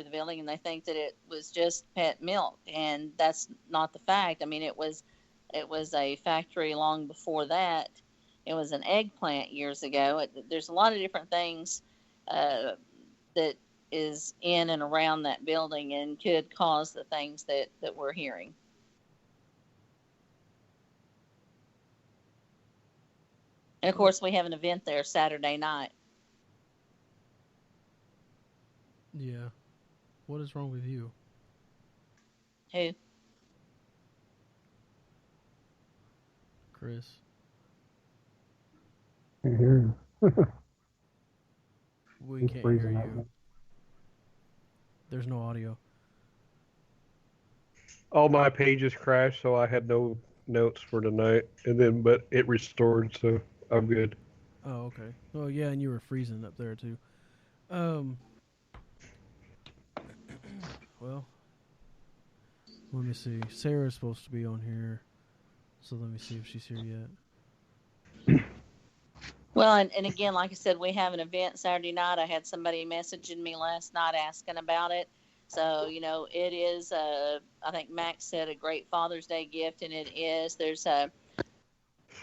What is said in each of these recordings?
the building and they think that it was just pet milk, and that's not the fact. I mean, it was a factory long before that. It was an egg plant years ago. There's a lot of different things uh, that is in and around that building and could cause the things that we're hearing. And of course, we have an event there Saturday night. Yeah. What is wrong with you, Who? Chris? Can't hear you. We He's can't hear freezing out. you. There's no audio. All my pages crashed, so I had no notes for tonight. And then, but it restored, so I'm good. Oh, okay. Oh, yeah, and you were freezing up there too. Um. Well, let me see. Sarah's supposed to be on here, so let me see if she's here yet. Well, and again, like I said, we have an event Saturday night. I had somebody messaging me last night asking about it. So, it is, I think Max said, a great Father's Day gift, and it is. There's a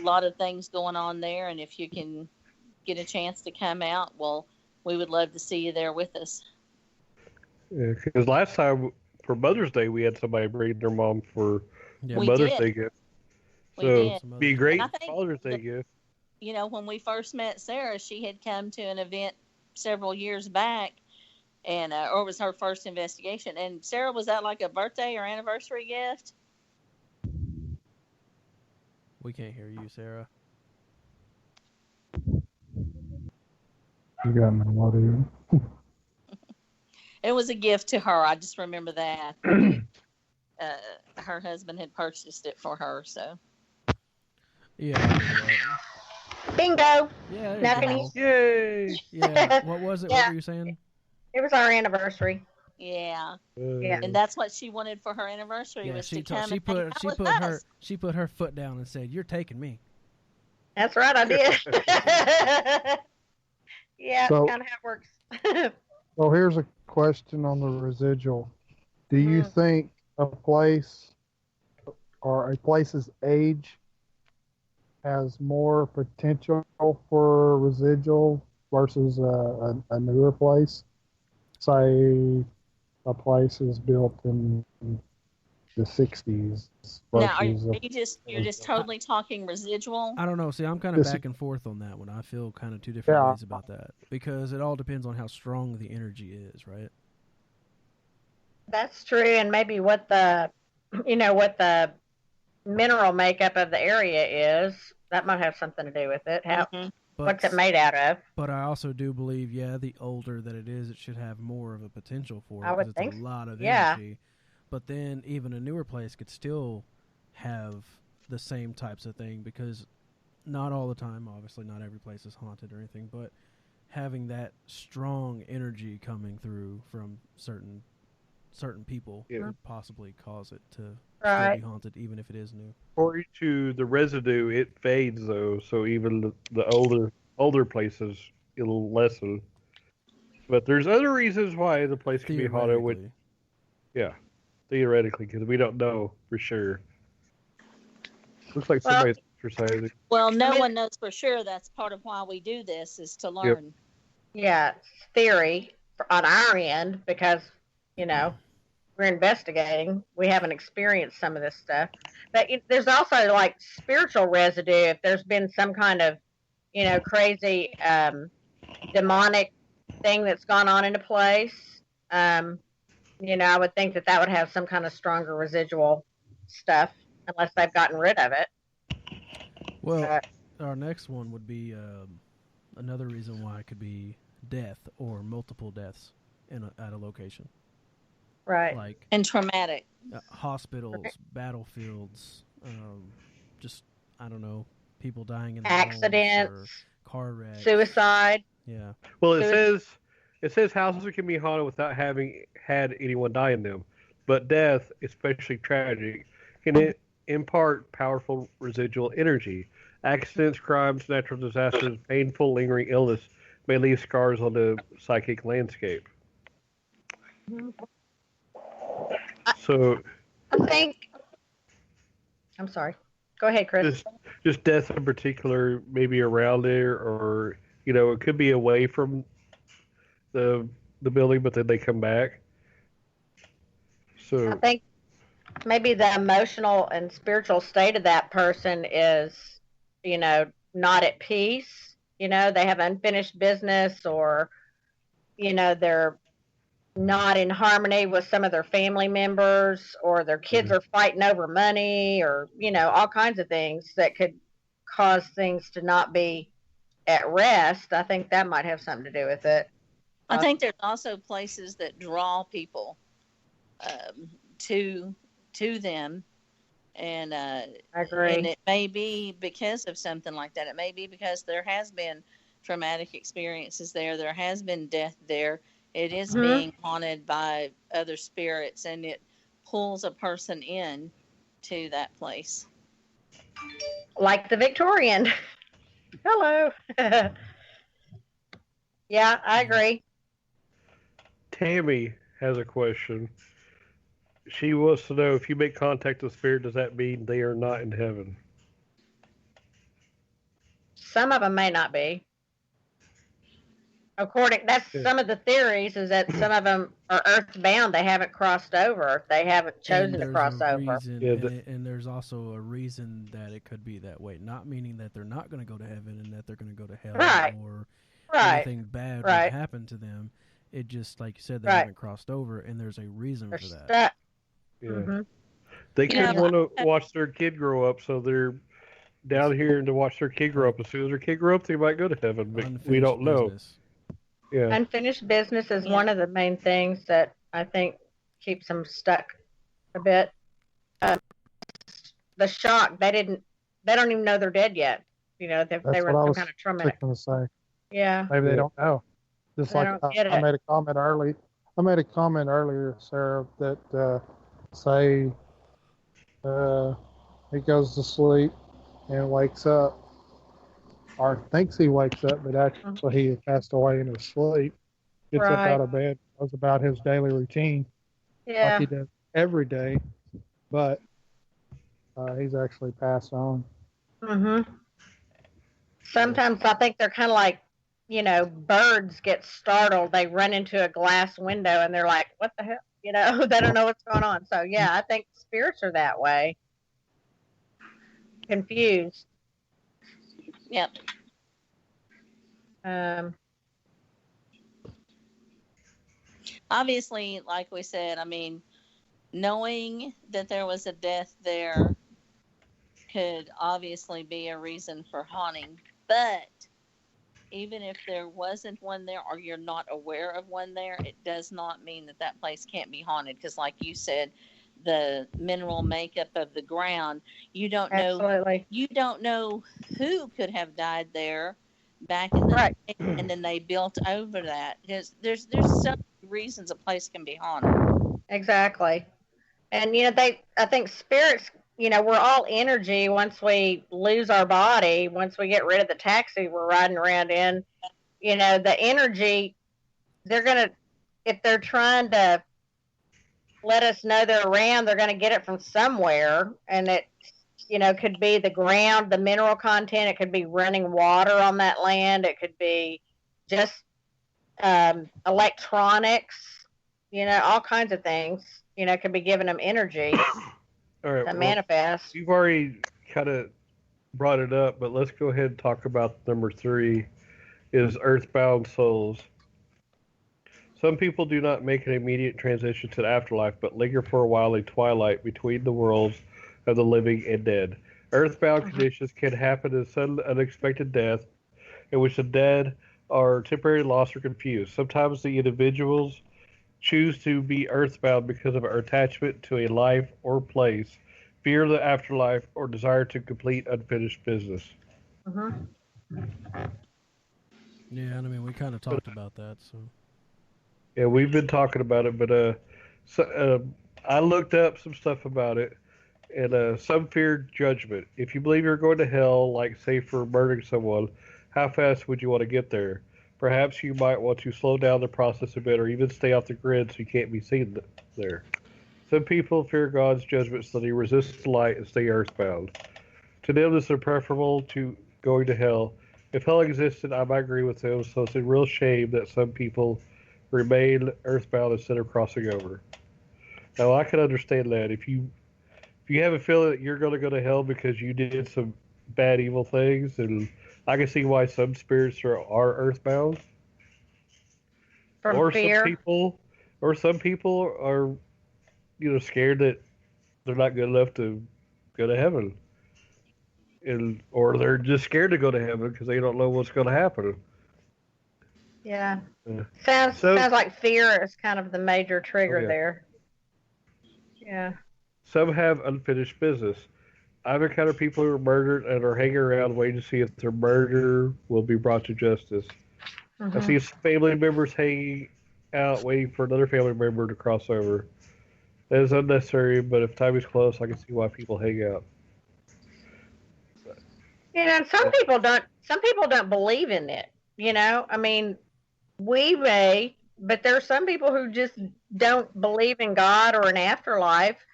lot of things going on there, and if you can get a chance to come out, well, we would love to see you there with us. Because last time for Mother's Day, we had somebody bring their mom for Yeah. a We Mother's did. Day gift. We So did. Some be a other- great And I think Father's Day gift. when we first met Sarah, she had come to an event several years back, and or it was her first investigation. And Sarah, was that like a birthday or anniversary gift? We can't hear you, Sarah. You got no audio. It was a gift to her. I just remember that. Her husband had purchased it for her. So Yeah. I remember that. Bingo. Yeah. There Now you can go. Yay! Yeah. What was it? What Yeah. were you saying? It was our anniversary. yeah, Yeah. and that's what she wanted for her anniversary Yeah. was She to come she and hang put out she with put her us. she put her foot down and said, "You're taking me." That's right, I did. Yeah, So- that's kind of how it works. So here's a question on the residual. Do you think a place or a place's age has more potential for residual versus a newer place? Say a place is built in the 60s Now, are versus you're just totally talking residual? I don't know. See, I'm kind of This- back and forth on that one. I feel kind of two different Yeah. ways about that because it all depends on how strong the energy is, right? That's true, and maybe what the, what the mineral makeup of the area is. That might have something to do with it. How Mhm. But what's it made out of? But I also do believe, yeah, the older that it is, it should have more of a potential for it. I would 'cause it's think a lot of yeah. energy. But then even a newer place could still have the same types of thing because not all the time, obviously, not every place is haunted or anything, but having that strong energy coming through from certain people Yeah. could possibly cause it to still Right. be haunted, even if it is new. According to the residue, it fades though, so even the older places it'll lessen. But there's other reasons why the place can be haunted. With Theoretically. theoretically, because we don't know for sure. Looks like Well- somebody's exercising. Well, no mean- one knows for sure. That's part of why we do this is to learn. Yeah, it's theory on our end because, we're investigating. We haven't experienced some of this stuff. But there's also like spiritual residue if there's been some kind of, crazy demonic thing that's gone on in a place. I would think that would have some kind of stronger residual stuff unless they've gotten rid of it. Well, our next one would be another reason why it could be death or multiple deaths at a location, Right. like And traumatic. hospitals, battlefields, just I don't know, people dying in their homes Accidents, or car wrecks. suicide. Yeah, Well, So it says houses can be haunted without having had anyone die in them, but death, especially tragic, can impart powerful residual energy. Accidents, crimes, natural disasters, painful, lingering illness may leave scars on the psychic landscape. Mhm. So I think. I'm sorry. Go ahead, Chris. just death in particular, maybe around there, or it could be away from the the building, but then they come back. I So think maybe the emotional and spiritual state of that person is, not at peace. They have unfinished business, or they're not in harmony with some of their family members, or their kids Mhm. are fighting over money, or all kinds of things that could cause things to not be at rest. I think that might have something to do with it. I think there's also places that draw people um, to them, and I agree. it may be because of something like that. It may be because there has been traumatic experiences there. There has been death there. It is Hmm. being haunted by other spirits, and it pulls a person in to that place. Like the Victorian. Hello. Yeah, I Yeah. agree. Tammy has a question. She wants to know, if you make contact with spirit, does that mean they are not in heaven? Some of them may not be. That's Yeah. some of the theories, is that some of them are earthbound. They haven't crossed over. They haven't And chosen to there's a cross over. reason, Yeah, and there's also a reason that it could be that way. Not meaning that they're not going to go to heaven and that they're going to go to hell, Right. or Right. anything bad would Right. happen to them. It just, like you said, they Right. haven't crossed over, and there's a reason They're for that. stuck. Yeah. Hmm. They You could know, want to watch their kid grow up, so they're down here and to watch their kid grow up. As soon as their kid grow up, they might go to heaven, but we Unfinished don't know. business. Yeah. Unfinished business is Yeah. one of the main things that I think keeps them stuck a bit. The shock, they don't even know they're dead yet. They That's were what in I some was kind of traumatic. going to say. Yeah. Maybe they Yeah. don't know. Just They like don't get I it. made a comment early. I made a comment earlier, Sarah, that say he goes to sleep and wakes up, or thinks he wakes up, but actually he had passed away in his sleep. Gets up Right. out of bed, goes about his daily routine like Yeah. he does every day, but he's actually passed on. Hmm. Sometimes I think they're kind of like, birds get startled. They run into a glass window and they're like, what the hell? They don't know what's going on. So, yeah, I think spirits are that way, confused. Yep. Um, Obviously, like we said, I mean, knowing that there was a death there could obviously be a reason for haunting. But even if there wasn't one there, or you're not aware of one there, it does not mean that that place can't be haunted. Because, like you said, the mineral makeup of the ground, you don't know. absolutely. You don't know who could have died there back in the Right. day, and then they built over that. Because there's so many reasons a place can be haunted. Exactly. And, I think spirits, we're all energy. Once we lose our body, once we get rid of the taxi we're riding around in, the energy, they're going to, if they're trying to let us know they're around, they're going to get it from somewhere. And it, could be the ground, the mineral content. It could be running water on that land. It could be just electronics, all kinds of things, could be giving them energy All right. to Well, manifest. you've already kind of brought it up, but let's go ahead and talk about number 3, is earthbound souls. Some people do not make an immediate transition to the afterlife, but linger for a while in twilight between the worlds of the living and dead. Earthbound conditions can happen as sudden, unexpected death, in which the dead are temporarily lost or confused. Sometimes the individuals choose to be earthbound because of attachment to a life or place, fear of the afterlife, or desire to complete unfinished business. Mm-hmm. Yeah, and I mean, we kind of talked about that, so. Yeah, we've been talking about it, but I looked up some stuff about it, and some fear judgment. If you believe you're going to hell, like say for murdering someone, how fast would you want to get there? Perhaps you might want to slow down the process a bit or even stay off the grid so you can't be seen there. Some people fear God's judgment so they resist the light and stay earthbound. To them, this is preferable to going to hell. If hell existed, I might agree with them, so it's a real shame that some people remain earthbound instead of crossing over. Now, I can understand that. If you have a feeling that you're going to go to hell because you did some bad, evil things, and I can see why some spirits are earthbound. From fear. Some people are, scared that they're not good enough to go to heaven, or they're just scared to go to heaven because they don't know what's going to happen. Yeah. Sounds like fear is kind of the major trigger there. Yeah. Some have unfinished business. I've encountered people who are murdered and are hanging around waiting to see if their murder will be brought to justice. I see family members hanging out waiting for another family member to cross over. That is unnecessary, but if time is close, I can see why people hang out. And some people don't believe in it. I mean, we may, but there are some people who just don't believe in God or an afterlife.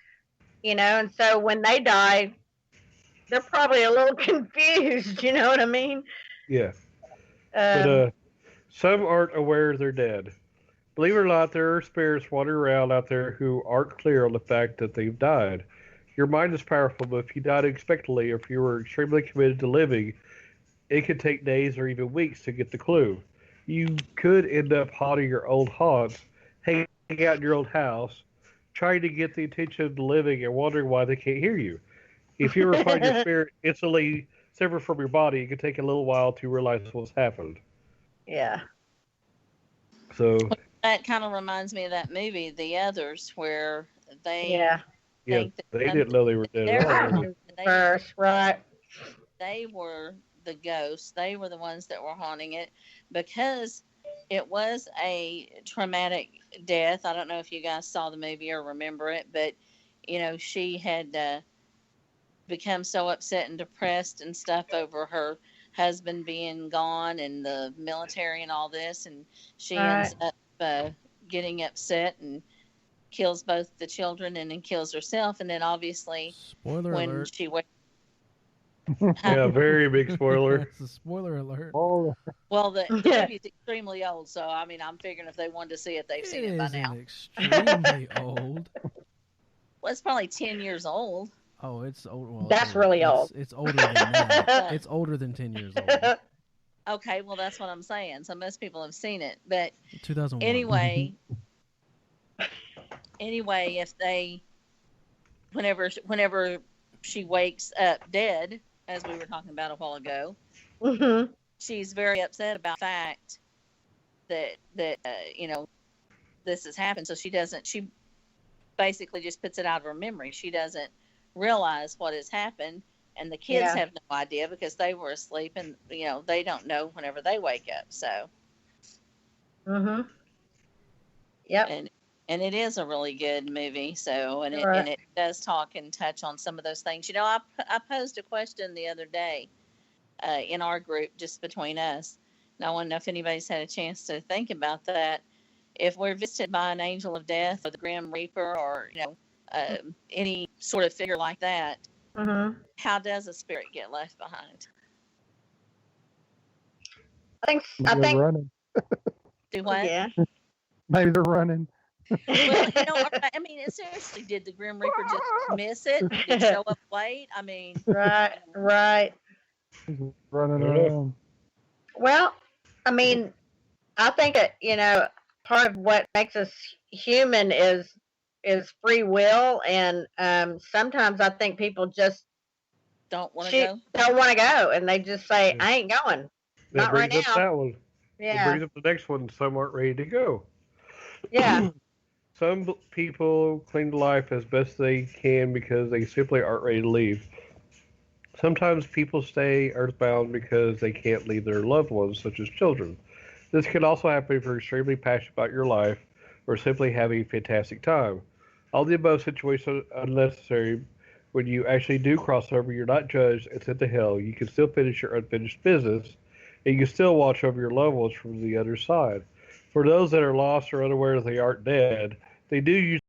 And so when they die, they're probably a little confused. You know what I mean? Yeah. But some aren't aware they're dead. Believe it or not, there are spirits wandering around out there who aren't clear on the fact that they've died. Your mind is powerful, but if you died unexpectedly or if you were extremely committed to living, it could take days or even weeks to get the clue. You could end up haunting your old haunts, hanging out in your old house, trying to get the attention of the living and wondering why they can't hear you. If you ever find your spirit instantly severed from your body, it could take a little while to realize what's happened. Yeah. So that kind of reminds me of that movie, The Others, where they they didn't know they were dead. Right. They were the ghosts. They were the ones that were haunting it because it was a traumatic death. I don't know if you guys saw the movie or remember it, but she had become so upset and depressed and stuff over her husband being gone and the military and all this, and she ends up getting upset and kills both the children and then kills herself, and then obviously Spoiler alert. she wakes yeah, very big spoiler. It's a spoiler alert. Oh, well, the movie's extremely old, so I mean, I'm figuring if they wanted to see it, they've seen it by now. Extremely old. Well, it's probably 10 years old. Oh, it's old. Well, that's really old. It's older than that. It's older than 10 years old. Okay, well, that's what I'm saying. So most people have seen it, but 2001. Anyway, if they, whenever she wakes up dead, as we were talking about a while ago, she's very upset about the fact that this has happened. So she basically just puts it out of her memory. She doesn't realize what has happened, and the kids have no idea because they were asleep, and they don't know whenever they wake up. So Yep. And it is a really good movie. So and it does talk and touch on some of those things. I posed a question the other day in our group, just between us, and I want to know if anybody's had a chance to think about that. If we're visited by an angel of death or the Grim Reaper or any sort of figure like that, how does a spirit get left behind? I think running. Do what? Yeah. Maybe they're running. Well, I mean, seriously, did the Grim Reaper just miss it? Did it show up late? I mean, right. He's running around. Well, I mean, I think part of what makes us human is free will, and sometimes I think people just don't want to go, and they just say, "I ain't going." Not right now. That one. Yeah. It brings up the next one. Some aren't ready to go. Yeah. Some people cling to life as best they can because they simply aren't ready to leave. Sometimes people stay earthbound because they can't leave their loved ones, such as children. This can also happen if you're extremely passionate about your life or simply having a fantastic time. All the above situations are unnecessary. When you actually do cross over, you're not judged and sent to hell. You can still finish your unfinished business. and you can still watch over your loved ones from the other side. For those that are lost or unaware that they aren't dead, they do use